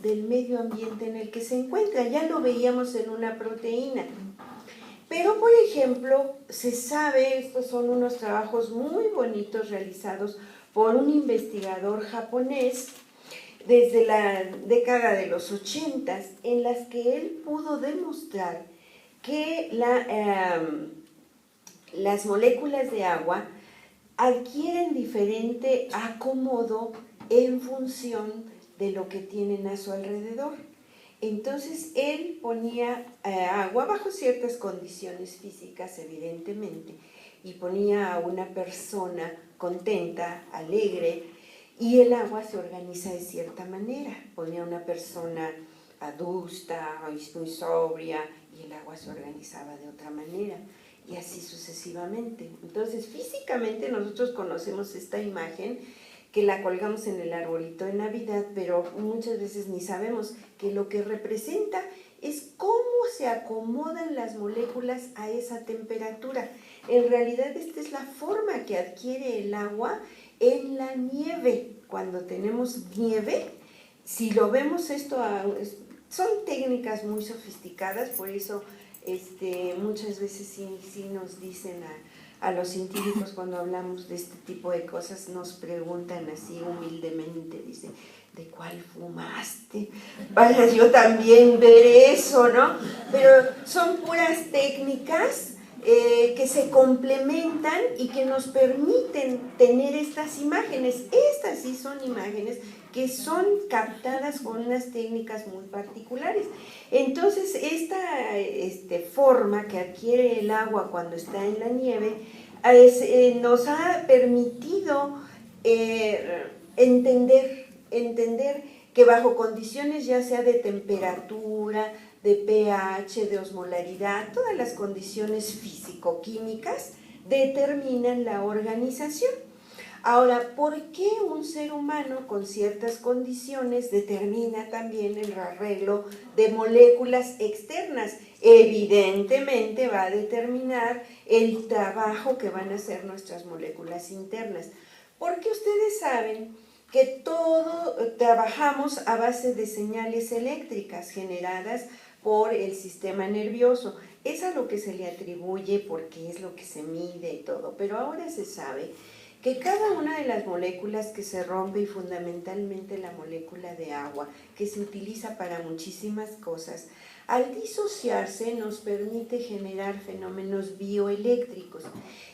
del medio ambiente en el que se encuentra. Ya lo veíamos en una proteína. Pero, por ejemplo, se sabe, estos son unos trabajos muy bonitos realizados por un investigador japonés desde la década de los 80, en las que él pudo demostrar que las moléculas de agua adquieren diferente acomodo en función de lo que tienen a su alrededor. Entonces él ponía agua bajo ciertas condiciones físicas, evidentemente, y ponía a una persona contenta, alegre, y el agua se organiza de cierta manera. Ponía a una persona adusta, muy sobria, y el agua se organizaba de otra manera, y así sucesivamente. Entonces, físicamente nosotros conocemos esta imagen, que la colgamos en el arbolito de Navidad, pero muchas veces ni sabemos que lo que representa es cómo se acomodan las moléculas a esa temperatura. En realidad, esta es la forma que adquiere el agua en la nieve. Cuando tenemos nieve, si lo vemos esto, son técnicas muy sofisticadas, por eso muchas veces sí nos dicen a los científicos, cuando hablamos de este tipo de cosas, nos preguntan así humildemente, dicen, ¿de cuál fumaste? Para yo también ver eso, ¿no? Pero son puras técnicas que se complementan y que nos permiten tener estas imágenes. Estas sí son imágenes que son captadas con unas técnicas muy particulares. Entonces, esta forma que adquiere el agua cuando está en la nieve nos ha permitido entender que bajo condiciones ya sea de temperatura, de pH, de osmolaridad, todas las condiciones físico-químicas determinan la organización. Ahora, ¿por qué un ser humano con ciertas condiciones determina también el arreglo de moléculas externas? Evidentemente va a determinar el trabajo que van a hacer nuestras moléculas internas, porque ustedes saben que todo trabajamos a base de señales eléctricas generadas por el sistema nervioso. Es a lo que se le atribuye porque es lo que se mide y todo, pero ahora se sabe que cada una de las moléculas que se rompe, y fundamentalmente la molécula de agua, que se utiliza para muchísimas cosas, al disociarse nos permite generar fenómenos bioeléctricos.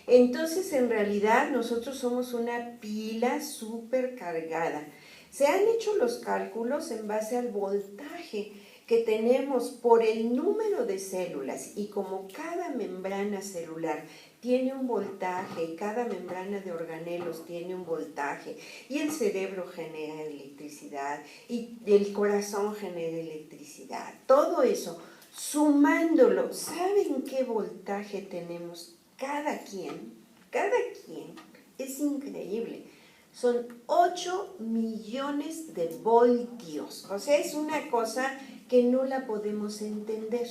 Entonces, en realidad, nosotros somos una pila supercargada. Se han hecho los cálculos en base al voltaje que tenemos por el número de células, y como cada membrana celular tiene un voltaje, y cada membrana de organelos tiene un voltaje, y el cerebro genera electricidad, y el corazón genera electricidad, todo eso, sumándolo, ¿saben qué voltaje tenemos cada quien? Cada quien, es increíble. Son 8 millones de voltios, o sea, es una cosa que no la podemos entender.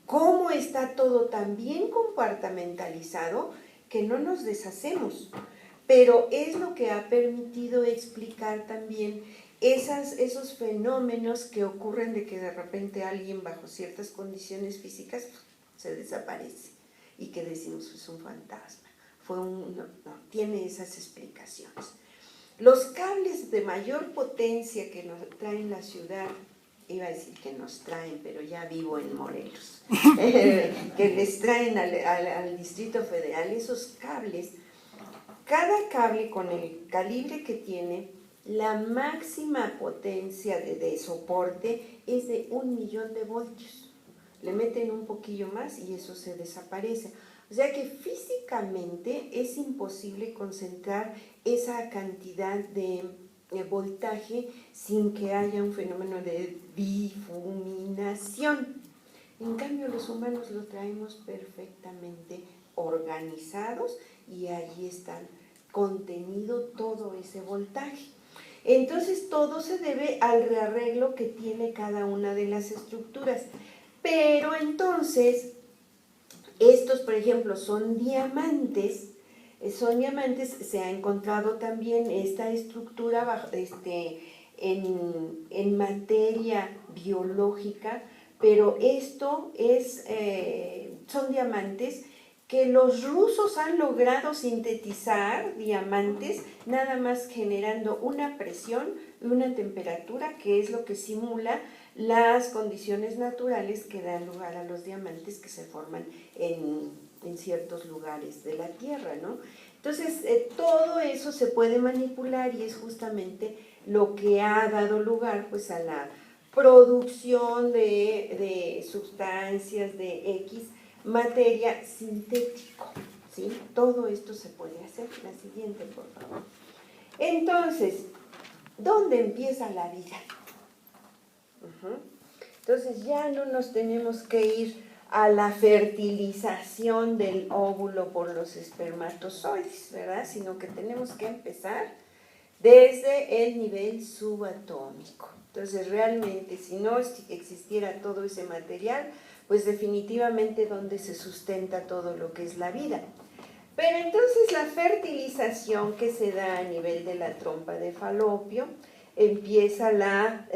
¿Cómo está todo tan bien compartimentalizado que no nos deshacemos? Pero es lo que ha permitido explicar también esos fenómenos que ocurren de que de repente alguien bajo ciertas condiciones físicas se desaparece y que decimos es un fantasma. No, tiene esas explicaciones. Los cables de mayor potencia que nos traen la ciudad, iba a decir que nos traen, pero ya vivo en Morelos, que les traen al Distrito Federal, esos cables, cada cable con el calibre que tiene, la máxima potencia de soporte es de 1.000.000 de voltios. Le meten un poquillo más y eso se desaparece. O sea que físicamente es imposible concentrar esa cantidad de voltaje sin que haya un fenómeno de difuminación. En cambio, los humanos lo traemos perfectamente organizados y allí está contenido todo ese voltaje. Entonces, todo se debe al rearreglo que tiene cada una de las estructuras. Pero entonces, estos, por ejemplo, son diamantes, se ha encontrado también esta estructura en materia biológica, pero esto son diamantes que los rusos han logrado sintetizar, diamantes, nada más generando una presión y una temperatura que es lo que simula las condiciones naturales que dan lugar a los diamantes que se forman en ciertos lugares de la Tierra, ¿no? Entonces, todo eso se puede manipular y es justamente lo que ha dado lugar pues, a la producción de sustancias, de X materia sintético, ¿sí? Todo esto se puede hacer. La siguiente, por favor. Entonces, ¿dónde empieza la vida? Entonces ya no nos tenemos que ir a la fertilización del óvulo por los espermatozoides, ¿verdad? Sino que tenemos que empezar desde el nivel subatómico. Entonces realmente si no existiera todo ese material, pues definitivamente donde se sustenta todo lo que es la vida. Pero entonces la fertilización que se da a nivel de la trompa de Falopio, empieza la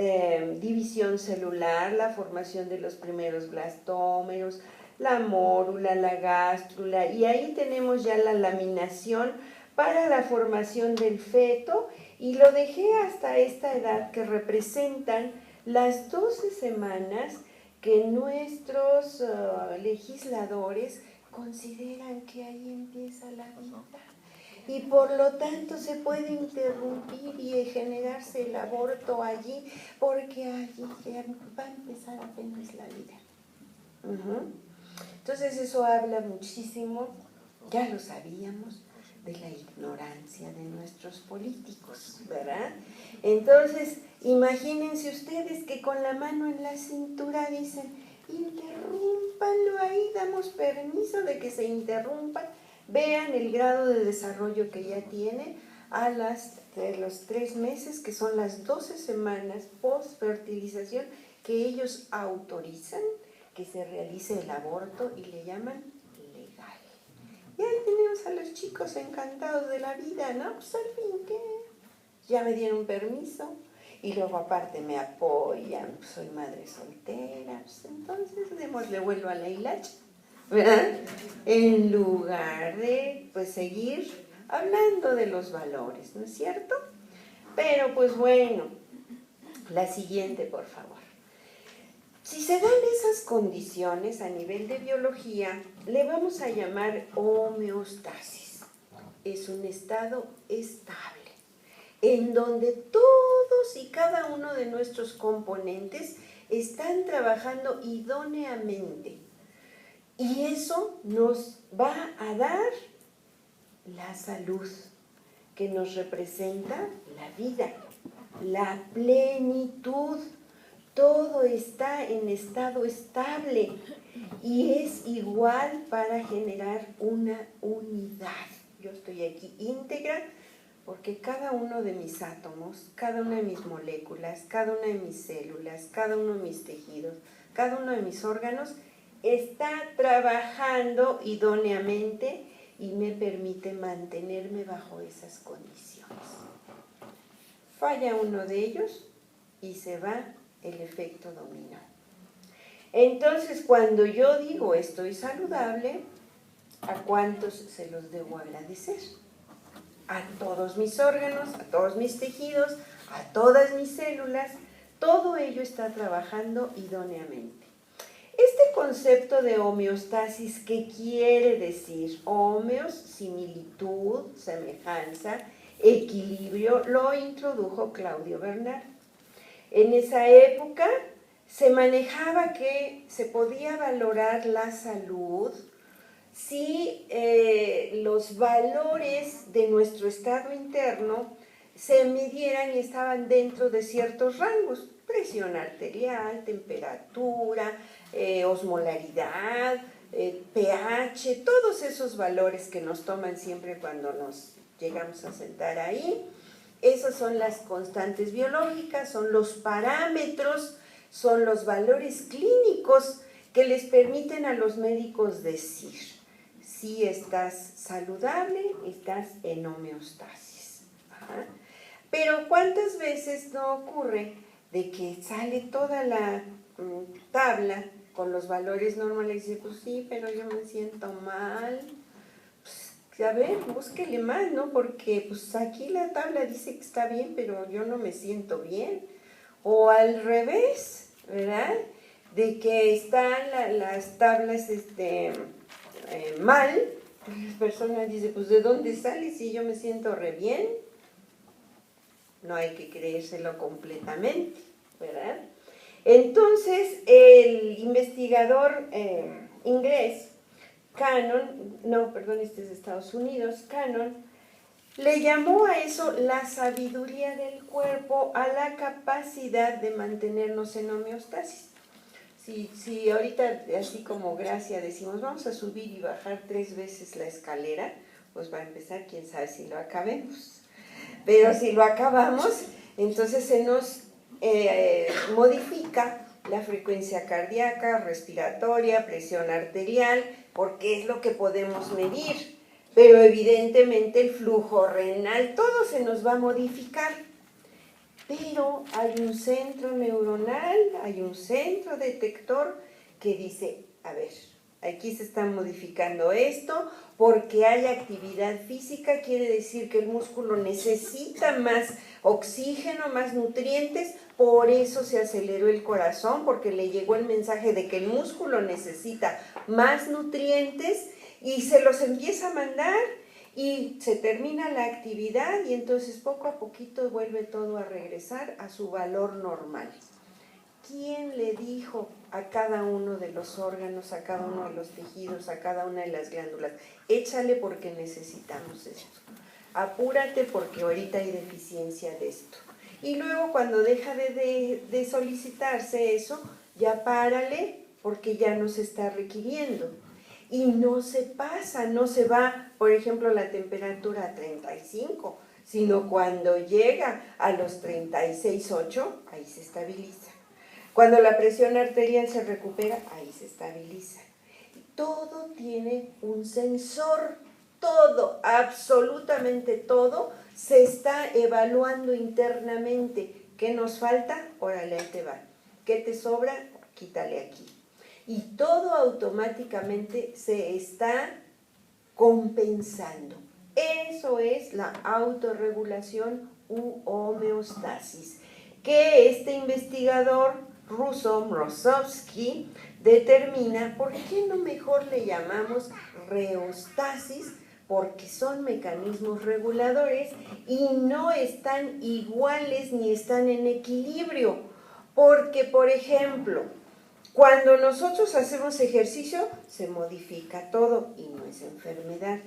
división celular, la formación de los primeros blastómeros, la mórula, la gástrula, y ahí tenemos ya la laminación para la formación del feto, y lo dejé hasta esta edad que representan las 12 semanas que nuestros legisladores consideran que ahí empieza la vida. Y por lo tanto se puede interrumpir y generarse el aborto allí, porque allí ya va a empezar apenas la vida. Entonces eso habla muchísimo, ya lo sabíamos, de la ignorancia de nuestros políticos, ¿verdad? Entonces, imagínense ustedes que con la mano en la cintura dicen, interrúmpanlo ahí, damos permiso de que se interrumpa. Vean el grado de desarrollo que ya tiene a los 3 meses, que son las 12 semanas post-fertilización, que ellos autorizan que se realice el aborto y le llaman legal. Y ahí tenemos a los chicos encantados de la vida, ¿no? Pues al fin, ¿qué? Ya me dieron permiso y luego aparte me apoyan, pues soy madre soltera, pues entonces démosle vuelo a la hilacha, ¿verdad? En lugar de pues seguir hablando de los valores, ¿no es cierto? Pero pues bueno, la siguiente, por favor. Si se dan esas condiciones a nivel de biología, le vamos a llamar homeostasis. Es un estado estable, en donde todos y cada uno de nuestros componentes están trabajando idóneamente. Y eso nos va a dar la salud, que nos representa la vida, la plenitud. Todo está en estado estable y es igual para generar una unidad. Yo estoy aquí íntegra porque cada uno de mis átomos, cada una de mis moléculas, cada una de mis células, cada uno de mis tejidos, cada uno de mis órganos está trabajando idóneamente y me permite mantenerme bajo esas condiciones. Falla uno de ellos y se va el efecto dominó. Entonces, cuando yo digo estoy saludable, ¿a cuántos se los debo agradecer? A todos mis órganos, a todos mis tejidos, a todas mis células, todo ello está trabajando idóneamente. Este concepto de homeostasis, ¿qué quiere decir? Homeos, similitud, semejanza, equilibrio, lo introdujo Claudio Bernard. En esa época se manejaba que se podía valorar la salud si los valores de nuestro estado interno se midieran y estaban dentro de ciertos rangos: presión arterial, temperatura, osmolaridad, pH, todos esos valores que nos toman siempre cuando nos llegamos a sentar ahí. Esas son las constantes biológicas, son los parámetros, son los valores clínicos que les permiten a los médicos decir si estás saludable, estás en homeostasis. Pero ¿cuántas veces no ocurre de que sale toda la tabla con los valores normales y dice, pues sí, pero yo me siento mal? Pues, a ver, búsquele más, ¿no? Porque pues aquí la tabla dice que está bien, pero yo no me siento bien. O al revés, ¿verdad? De que están las tablas mal, la persona dice, pues ¿de dónde sale si yo me siento re bien? No hay que creérselo completamente, ¿verdad? Entonces, el investigador inglés, Cannon, no, perdón, este es de Estados Unidos, Cannon, le llamó a eso la sabiduría del cuerpo, a la capacidad de mantenernos en homeostasis. Si ahorita, así como Gracia, decimos vamos a subir y bajar 3 veces la escalera, pues para empezar, quién sabe si lo acabemos. Pero si lo acabamos, entonces se nos modifica la frecuencia cardíaca, respiratoria, presión arterial, porque es lo que podemos medir. Pero evidentemente el flujo renal, todo se nos va a modificar. Pero hay un centro neuronal, hay un centro detector que dice, a ver, aquí se está modificando esto porque hay actividad física, quiere decir que el músculo necesita más oxígeno, más nutrientes, por eso se aceleró el corazón, porque le llegó el mensaje de que el músculo necesita más nutrientes y se los empieza a mandar. Y se termina la actividad y entonces poco a poquito vuelve todo a regresar a su valor normal. ¿Quién le dijo a cada uno de los órganos, a cada uno de los tejidos, a cada una de las glándulas? Échale porque necesitamos esto. Apúrate porque ahorita hay deficiencia de esto. Y luego cuando deja de solicitarse eso, ya párale porque ya no se está requiriendo. Y no se pasa, no se va, por ejemplo, la temperatura a 35, sino cuando llega a los 36,8, ahí se estabiliza. Cuando la presión arterial se recupera, ahí se estabiliza. Todo tiene un sensor, todo, absolutamente todo, se está evaluando internamente. ¿Qué nos falta? Órale, ahí te va. ¿Qué te sobra? Quítale aquí. Y todo automáticamente se está compensando. Eso es la autorregulación u homeostasis, que este investigador ruso, Mrozovsky, determina. ¿Por qué no mejor le llamamos reostasis? Porque son mecanismos reguladores y no están iguales ni están en equilibrio. Porque, por ejemplo, cuando nosotros hacemos ejercicio, se modifica todo y no es enfermedad.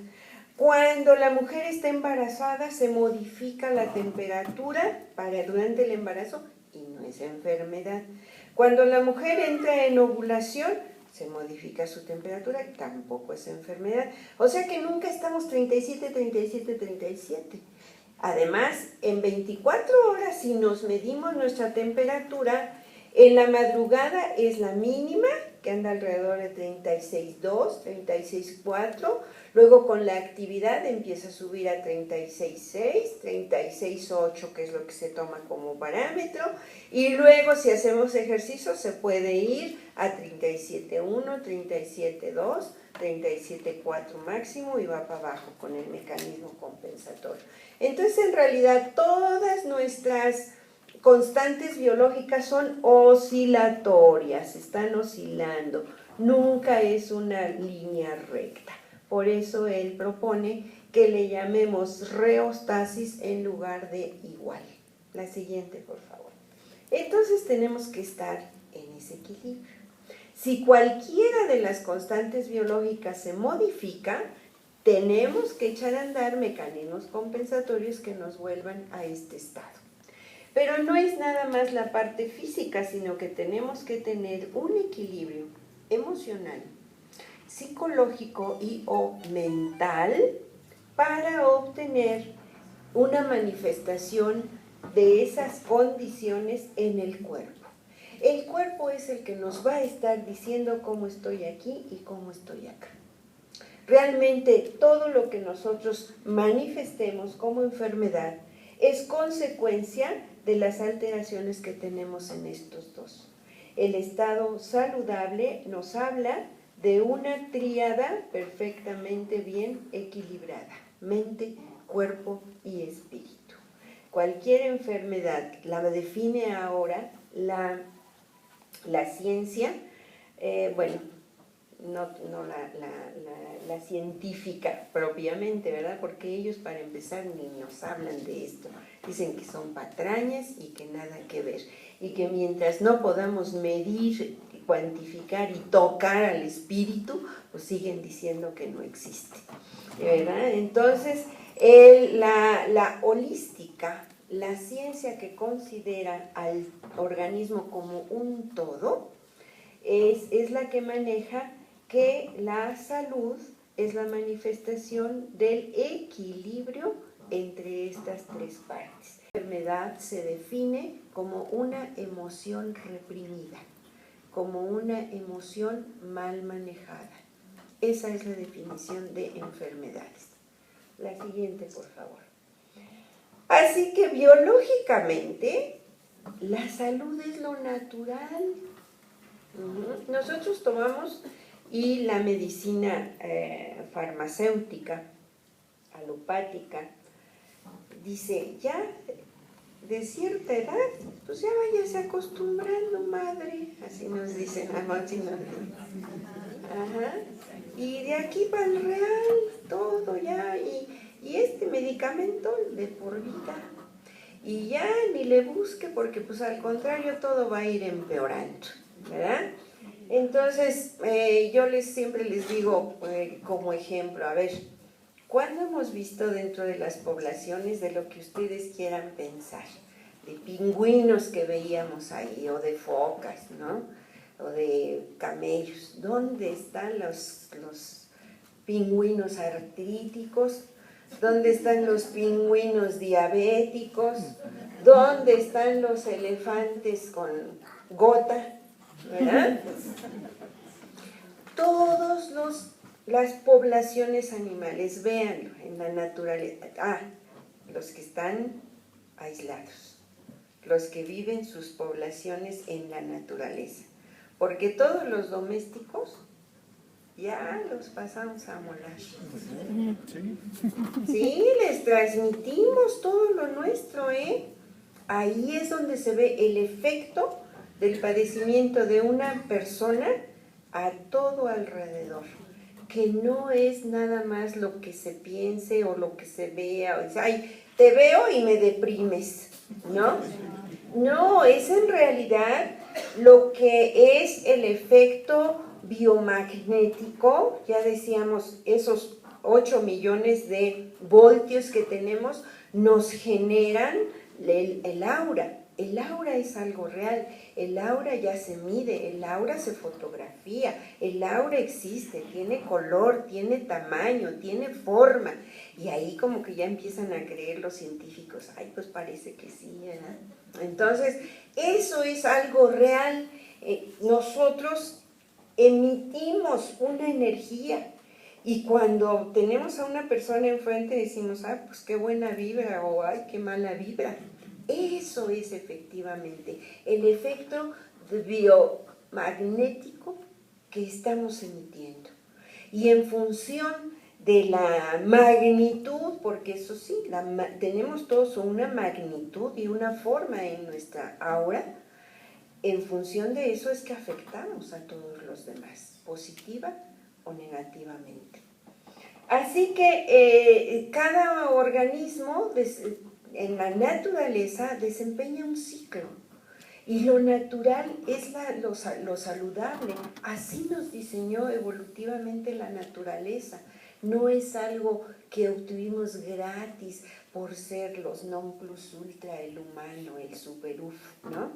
Cuando la mujer está embarazada, se modifica la temperatura durante el embarazo y no es enfermedad. Cuando la mujer entra en ovulación, se modifica su temperatura y tampoco es enfermedad. O sea que nunca estamos 37, 37, 37. Además, en 24 horas, si nos medimos nuestra temperatura, en la madrugada es la mínima, que anda alrededor de 36,2, 36,4. Luego con la actividad empieza a subir a 36,6, 36,8, que es lo que se toma como parámetro. Y luego si hacemos ejercicio se puede ir a 37,1, 37,2, 37,4 máximo y va para abajo con el mecanismo compensatorio. Entonces en realidad todas nuestras constantes biológicas son oscilatorias, están oscilando, nunca es una línea recta. Por eso él propone que le llamemos reostasis en lugar de igual. La siguiente, por favor. Entonces tenemos que estar en ese equilibrio. Si cualquiera de las constantes biológicas se modifica, tenemos que echar a andar mecanismos compensatorios que nos vuelvan a este estado. Pero no es nada más la parte física, sino que tenemos que tener un equilibrio emocional, psicológico y o mental para obtener una manifestación de esas condiciones en el cuerpo. El cuerpo es el que nos va a estar diciendo cómo estoy aquí y cómo estoy acá. Realmente todo lo que nosotros manifestemos como enfermedad es consecuencia de las alteraciones que tenemos en estos dos. El estado saludable nos habla de una tríada perfectamente bien equilibrada, mente, cuerpo y espíritu. Cualquier enfermedad la define ahora la ciencia, bueno, no la científica propiamente, ¿verdad? Porque ellos para empezar ni nos hablan de esto. Dicen que son patrañas y que nada que ver. Y que mientras no podamos medir, cuantificar y tocar al espíritu, pues siguen diciendo que no existe, ¿verdad? Entonces, la holística, la ciencia que considera al organismo como un todo, es la que maneja que la salud es la manifestación del equilibrio entre estas tres partes. La enfermedad se define como una emoción reprimida, como una emoción mal manejada. Esa es la definición de enfermedades. La siguiente, por favor. Así que biológicamente, la salud es lo natural. Nosotros tomamos, y la medicina farmacéutica, alopática, dice, ya de cierta edad, pues ya váyase acostumbrando, madre, así nos dicen, así nos dicen. Ajá. Y de aquí para el real, todo ya, y este medicamento de por vida, y ya ni le busque porque pues al contrario todo va a ir empeorando, ¿verdad? Entonces yo siempre les digo como ejemplo, a ver, ¿cuándo hemos visto dentro de las poblaciones, de lo que ustedes quieran pensar, de pingüinos que veíamos ahí, o de focas, ¿no? O de camellos? ¿Dónde están los pingüinos artríticos? ¿Dónde están los pingüinos diabéticos? ¿Dónde están los elefantes con gota? ¿Verdad? Todas las poblaciones animales, véanlo en la naturaleza. Los que están aislados, los que viven sus poblaciones en la naturaleza. Porque todos los domésticos ya los pasamos a molar. Sí, les transmitimos todo lo nuestro, ¿eh? Ahí es donde se ve el efecto del padecimiento de una persona a todo alrededor, que no es nada más lo que se piense o lo que se vea, o dice, ay, te veo y me deprimes, ¿no? No, es en realidad lo que es el efecto biomagnético. Ya decíamos, esos 8 millones de voltios que tenemos nos generan el aura. El aura es algo real, el aura ya se mide, el aura se fotografía, el aura existe, tiene color, tiene tamaño, tiene forma. Y ahí como que ya empiezan a creer los científicos, ay, pues parece que sí, ¿verdad? Entonces, eso es algo real. Nosotros emitimos una energía. Y cuando tenemos a una persona enfrente decimos, ah, pues qué buena vibra, o ay, qué mala vibra. Eso es efectivamente el efecto biomagnético que estamos emitiendo. Y en función de la magnitud, porque eso sí, tenemos todos una magnitud y una forma en nuestra aura, en función de eso es que afectamos a todos los demás, positiva o negativamente. Así que cada organismo en la naturaleza desempeña un ciclo, y lo natural es lo saludable. Así nos diseñó evolutivamente la naturaleza. No es algo que obtuvimos gratis por ser los non plus ultra, el humano, el super-uf, ¿no?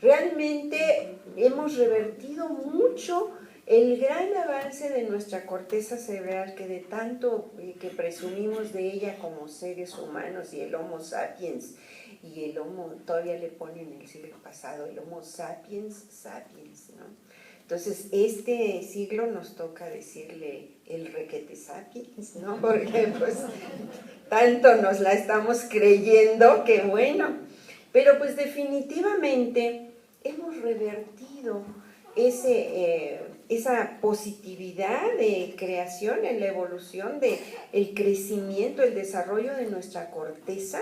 Realmente hemos revertido mucho el gran avance de nuestra corteza cerebral, que de tanto que presumimos de ella como seres humanos, y el Homo sapiens, y el Homo, todavía le ponen en el siglo pasado, el Homo sapiens sapiens, ¿no? Entonces, este siglo nos toca decirle el requete sapiens, ¿no? Porque pues tanto nos la estamos creyendo que bueno. Pero pues definitivamente hemos revertido esa positividad de creación en la evolución, de el crecimiento, el desarrollo de nuestra corteza,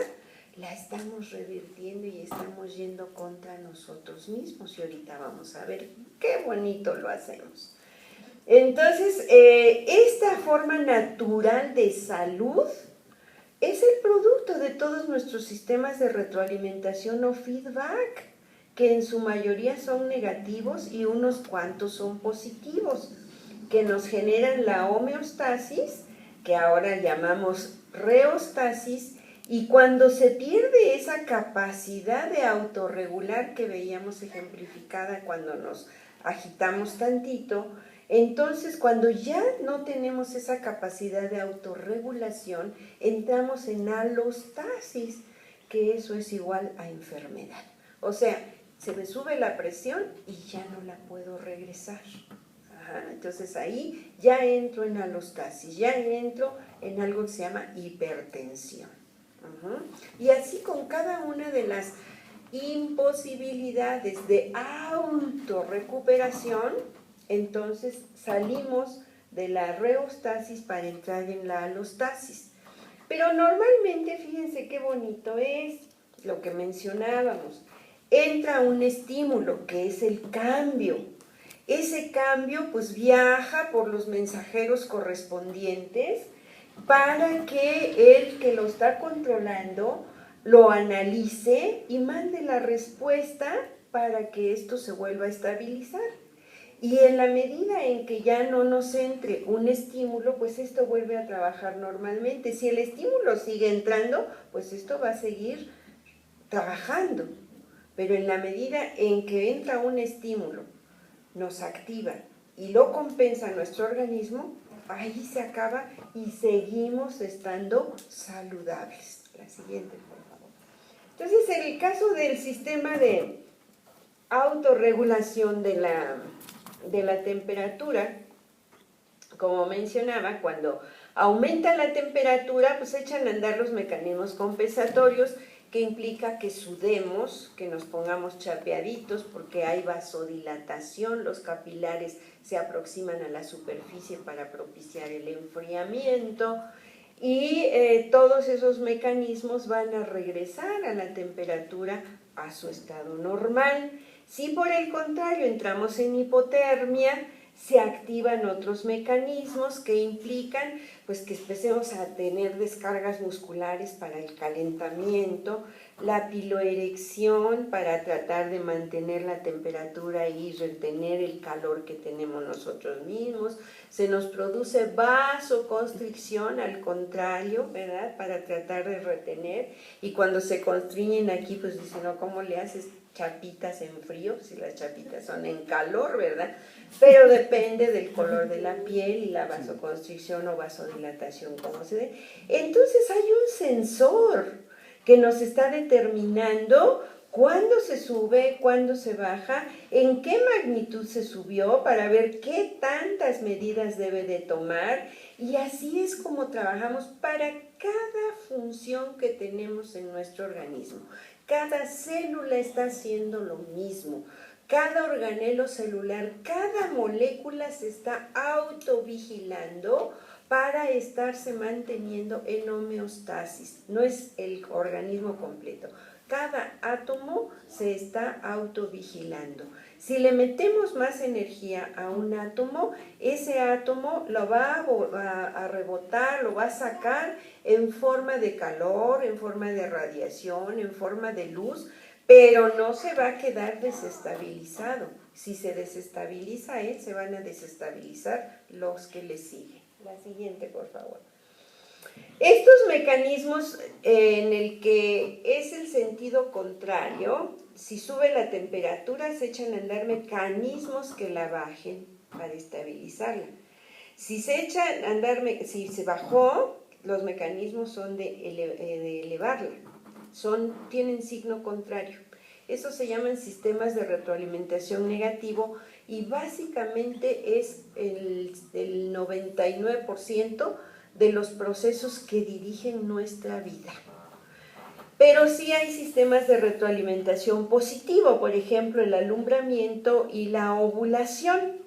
la estamos revirtiendo y estamos yendo contra nosotros mismos. Y ahorita vamos a ver qué bonito lo hacemos. Entonces, esta forma natural de salud es el producto de todos nuestros sistemas de retroalimentación o feedback, que en su mayoría son negativos y unos cuantos son positivos, que nos generan la homeostasis, que ahora llamamos reostasis, y cuando se pierde esa capacidad de autorregular que veíamos ejemplificada cuando nos agitamos tantito, entonces cuando ya no tenemos esa capacidad de autorregulación, entramos en alostasis, que eso es igual a enfermedad. O sea, se me sube la presión y ya no la puedo regresar. Entonces ahí ya entro en alostasis, ya entro en algo que se llama hipertensión. Y así con cada una de las imposibilidades de autorrecuperación, entonces salimos de la reostasis para entrar en la alostasis. Pero normalmente, fíjense qué bonito es lo que mencionábamos. Entra un estímulo, que es el cambio. Ese cambio pues viaja por los mensajeros correspondientes para que el que lo está controlando lo analice y mande la respuesta para que esto se vuelva a estabilizar. Y en la medida en que ya no nos entre un estímulo, pues esto vuelve a trabajar normalmente. Si el estímulo sigue entrando, pues esto va a seguir trabajando. Pero en la medida en que entra un estímulo, nos activa y lo compensa nuestro organismo, ahí se acaba y seguimos estando saludables. La siguiente, por favor. Entonces, en el caso del sistema de autorregulación de la temperatura, como mencionaba, cuando aumenta la temperatura, pues echan a andar los mecanismos compensatorios, que implica que sudemos, que nos pongamos chapeaditos porque hay vasodilatación, los capilares se aproximan a la superficie para propiciar el enfriamiento y todos esos mecanismos van a regresar a la temperatura a su estado normal. Si por el contrario entramos en hipotermia, se activan otros mecanismos que implican pues, que empecemos a tener descargas musculares para el calentamiento, la piloerección para tratar de mantener la temperatura y retener el calor que tenemos nosotros mismos, se nos produce vasoconstricción, al contrario, ¿verdad?, para tratar de retener, y cuando se constriñen aquí, pues dicen, no, ¿cómo le haces chapitas en frío? Si las chapitas son en calor, ¿verdad? Pero depende del color de la piel y la vasoconstricción o vasodilatación, como se dé. Entonces hay un sensor que nos está determinando cuándo se sube, cuándo se baja, en qué magnitud se subió, para ver qué tantas medidas debe de tomar, y así es como trabajamos para cada función que tenemos en nuestro organismo. Cada célula está haciendo lo mismo. Cada organelo celular, cada molécula se está autovigilando para estarse manteniendo en homeostasis. No es el organismo completo. Cada átomo se está autovigilando. Si le metemos más energía a un átomo, ese átomo lo va a rebotar, lo va a sacar en forma de calor, en forma de radiación, en forma de luz, pero no se va a quedar desestabilizado. Si se desestabiliza él, se van a desestabilizar los que le siguen. La siguiente, por favor. Estos mecanismos en el que es el sentido contrario, si sube la temperatura, se echan a andar mecanismos que la bajen para estabilizarla. Si se echan a andar, si se bajó, los mecanismos son de elevarla. Tienen signo contrario. Esos se llaman sistemas de retroalimentación negativo y básicamente es el 99% de los procesos que dirigen nuestra vida. Pero sí hay sistemas de retroalimentación positivo, por ejemplo, el alumbramiento y la ovulación.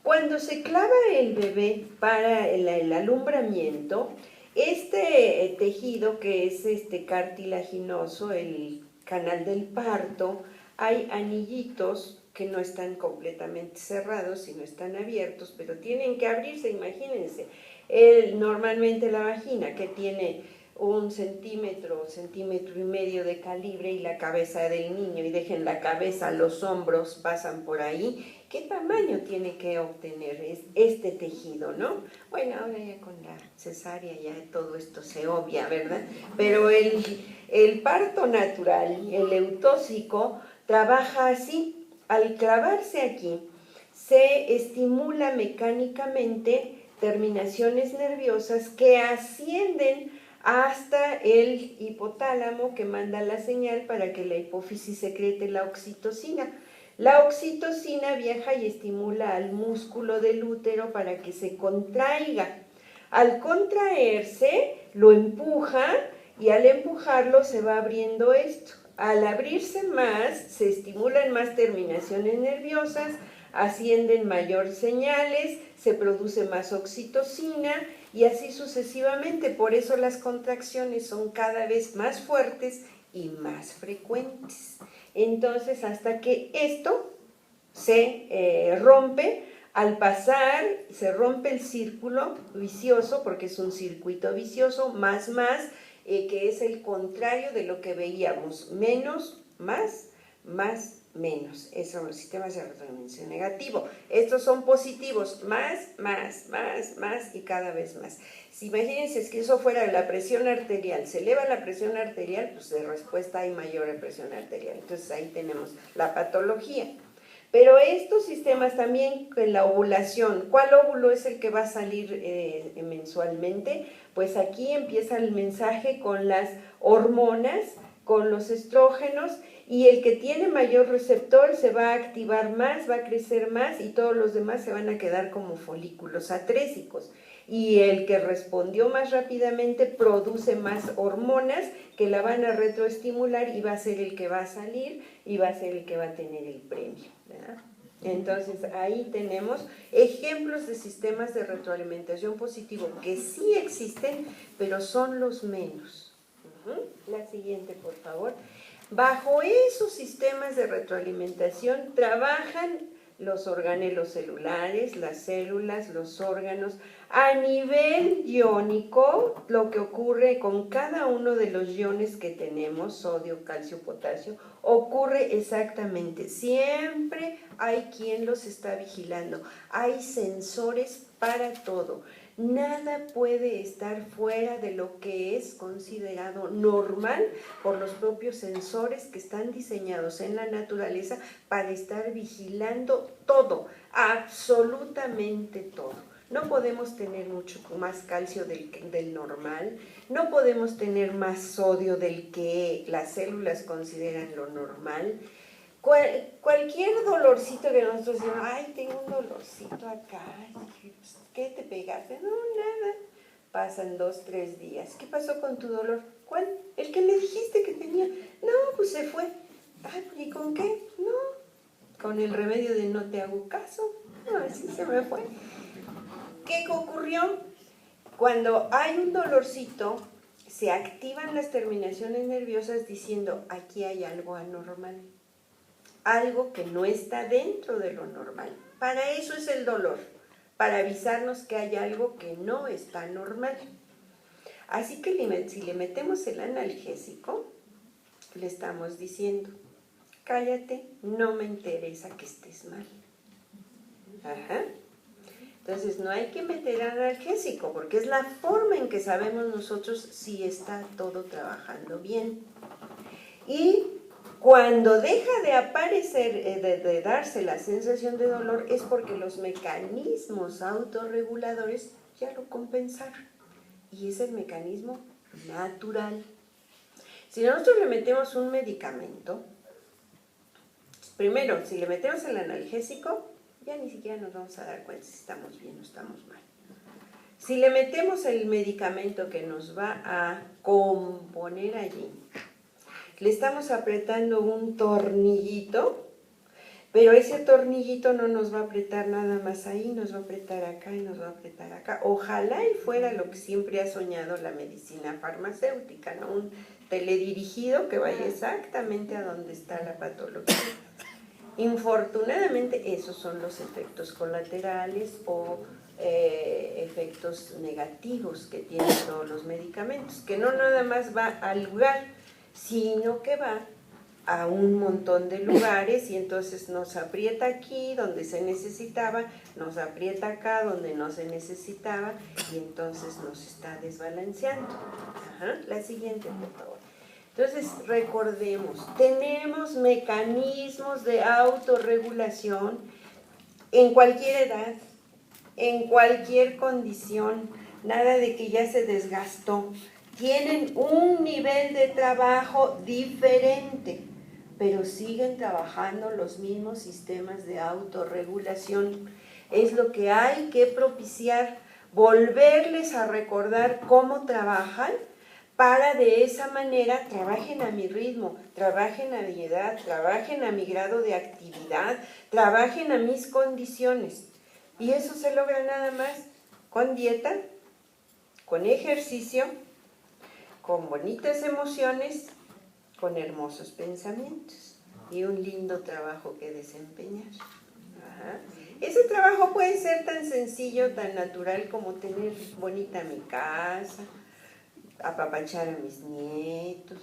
Cuando se clava el bebé para el alumbramiento, este tejido que es cartilaginoso, el canal del parto, hay anillitos que no están completamente cerrados, sino están abiertos, pero tienen que abrirse, imagínense. Normalmente la vagina, que tiene 1 centímetro, centímetro y medio de calibre, y la cabeza del niño, y dejen la cabeza, los hombros pasan por ahí, ¿qué tamaño tiene que obtener este tejido, no? Bueno, ahora ya con la cesárea ya todo esto se obvia, ¿verdad? Pero el parto natural, el eutóxico, trabaja así. Al clavarse aquí, se estimula mecánicamente terminaciones nerviosas que ascienden hasta el hipotálamo, que manda la señal para que la hipófisis secrete la oxitocina. La oxitocina viaja y estimula al músculo del útero para que se contraiga. Al contraerse, lo empuja y al empujarlo se va abriendo esto. Al abrirse más, se estimulan más terminaciones nerviosas, ascienden mayor señales, se produce más oxitocina y así sucesivamente. Por eso las contracciones son cada vez más fuertes y más frecuentes. Entonces, hasta que esto se rompe, al pasar se rompe el círculo vicioso, porque es un circuito vicioso, más, que es el contrario de lo que veíamos, menos, más, menos. Esos son los sistemas de retroalimentación negativo. Estos son positivos, más y cada vez más. Si imagínense que eso fuera la presión arterial, se eleva la presión arterial, pues de respuesta hay mayor presión arterial. Entonces ahí tenemos la patología. Pero estos sistemas también, en la ovulación, ¿cuál óvulo es el que va a salir mensualmente? Pues aquí empieza el mensaje con las hormonas, con los estrógenos, y el que tiene mayor receptor se va a activar más, va a crecer más, y todos los demás se van a quedar como folículos atrésicos. Y el que respondió más rápidamente produce más hormonas que la van a retroestimular y va a ser el que va a salir y va a ser el que va a tener el premio, ¿verdad? Entonces ahí tenemos ejemplos de sistemas de retroalimentación positivo que sí existen, pero son los menos. La siguiente, por favor. Bajo esos sistemas de retroalimentación trabajan los organelos celulares, las células, los órganos. A nivel iónico, lo que ocurre con cada uno de los iones que tenemos, sodio, calcio, potasio, ocurre exactamente. Siempre hay quien los está vigilando. Hay sensores para todo. Nada puede estar fuera de lo que es considerado normal por los propios sensores que están diseñados en la naturaleza para estar vigilando todo, absolutamente todo. No podemos tener mucho más calcio del normal, no podemos tener más sodio del que las células consideran lo normal. Cualquier dolorcito que nosotros decimos, ay, tengo un dolorcito acá, ¿qué te pegaste? No, nada. Pasan 2, 3 días. ¿Qué pasó con tu dolor? ¿Cuál? El que me dijiste que tenía. No, pues se fue. Ay, ¿y con qué? No, con el remedio de no te hago caso. No, así se me fue. ¿Qué ocurrió? Cuando hay un dolorcito, se activan las terminaciones nerviosas diciendo, aquí hay algo anormal, algo que no está dentro de lo normal. Para eso es el dolor, para avisarnos que hay algo que no está normal. Así que si le metemos el analgésico, le estamos diciendo, cállate, no me interesa que estés mal. Ajá. Entonces no hay que meter analgésico, porque es la forma en que sabemos nosotros si está todo trabajando bien. Y cuando deja de aparecer, de darse la sensación de dolor, es porque los mecanismos autorreguladores ya lo compensaron. Y es el mecanismo natural. Si nosotros le metemos un medicamento, Primero, si le metemos el analgésico, ya ni siquiera nos vamos a dar cuenta si estamos bien o estamos mal. Si le metemos el medicamento que nos va a componer allí, le estamos apretando un tornillito, pero ese tornillito no nos va a apretar nada más ahí, nos va a apretar acá y nos va a apretar acá. Ojalá y fuera lo que siempre ha soñado la medicina farmacéutica, ¿no? Un teledirigido que vaya exactamente a donde está la patología. Infortunadamente esos son los efectos colaterales o efectos negativos que tienen todos los medicamentos, que no nada más va al lugar, sino que va a un montón de lugares y entonces nos aprieta aquí donde se necesitaba, nos aprieta acá donde no se necesitaba y entonces nos está desbalanceando. Ajá. La siguiente, por favor. Entonces, recordemos, tenemos mecanismos de autorregulación en cualquier edad, en cualquier condición, nada de que ya se desgastó. Tienen un nivel de trabajo diferente, pero siguen trabajando los mismos sistemas de autorregulación. Es lo que hay que propiciar, volverles a recordar cómo trabajan, para de esa manera trabajen a mi ritmo, trabajen a mi edad, trabajen a mi grado de actividad, trabajen a mis condiciones. Y eso se logra nada más con dieta, con ejercicio, con bonitas emociones, con hermosos pensamientos y un lindo trabajo que desempeñar. Ajá. Ese trabajo puede ser tan sencillo, tan natural como tener bonita mi casa, apapachar a mis nietos,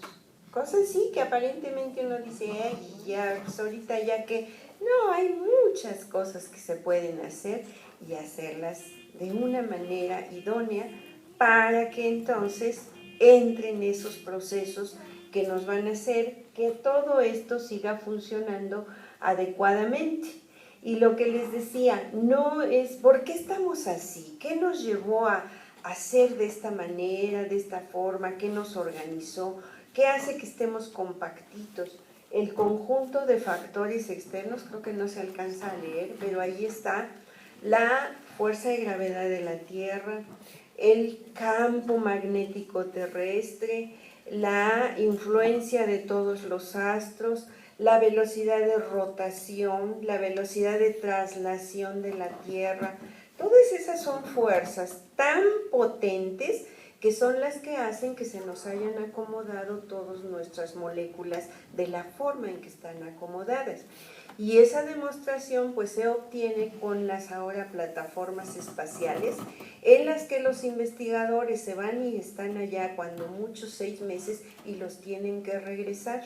cosas así que aparentemente uno dice, ay, ya, pues ahorita ya que... No, hay muchas cosas que se pueden hacer y hacerlas de una manera idónea para que entonces entren esos procesos que nos van a hacer que todo esto siga funcionando adecuadamente. Y lo que les decía, no es ¿por qué estamos así? ¿Qué nos llevó a hacer de esta manera, de esta forma? ¿Qué nos organizó? ¿Qué hace que estemos compactitos? El conjunto de factores externos, creo que no se alcanza a leer, pero ahí está la fuerza de gravedad de la Tierra, el campo magnético terrestre, la influencia de todos los astros, la velocidad de rotación, la velocidad de traslación de la Tierra. Todas esas son fuerzas tan potentes que son las que hacen que se nos hayan acomodado todas nuestras moléculas de la forma en que están acomodadas. Y esa demostración pues se obtiene con las ahora plataformas espaciales en las que los investigadores se van y están allá cuando muchos 6 meses y los tienen que regresar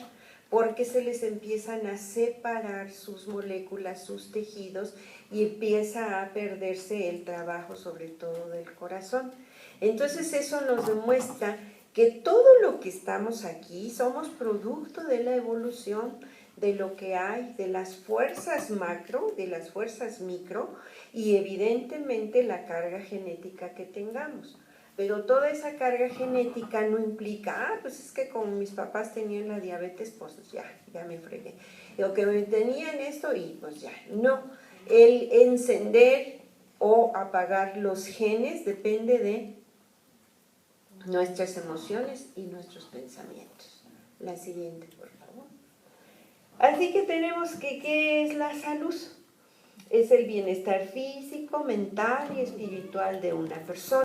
porque se les empiezan a separar sus moléculas, sus tejidos y empieza a perderse el trabajo sobre todo del corazón. Entonces eso nos demuestra que todo lo que estamos aquí somos producto de la evolución, de lo que hay, de las fuerzas macro, de las fuerzas micro y evidentemente la carga genética que tengamos. Pero toda esa carga genética no implica, pues es que como mis papás tenían la diabetes, pues ya me fregué. O que tenían esto y pues ya, no. El encender o apagar los genes depende de nuestras emociones y nuestros pensamientos. La siguiente, por favor. Así que tenemos que, ¿qué es la salud? Es el bienestar físico, mental y espiritual de una persona.